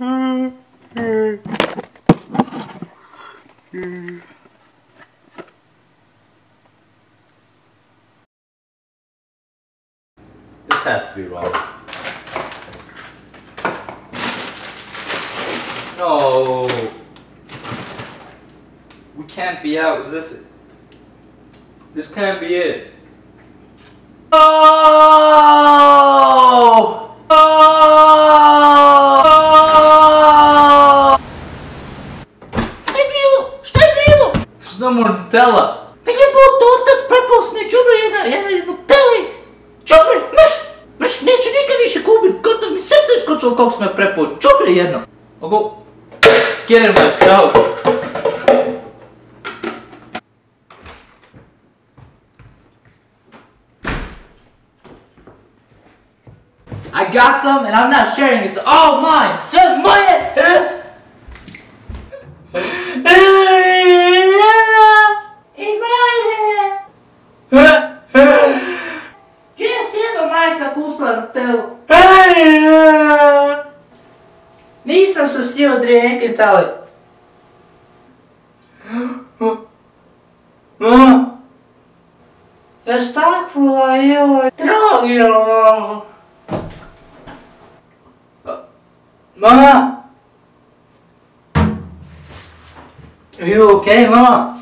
This has to be wrong. No. We can't be out. This can't be it. Oh! Šta je bilo? Što nam Nutella? Pa jebote, otac prepao sme đubre jedan Nutella. Đubre, mrš, neće nikad više kupit, gotovo mi srce iskočilo kako sme prepao, đubre jedno. I'll go get it myself. I got some and I'm not sharing, it's all mine. Sve moje! I moje! Gdje je sjeba majka kupila Nutellu? Nisam se stio od rijeke, tali. Zastakvula joj, dragi joj. Mama? Are you okay, Mama?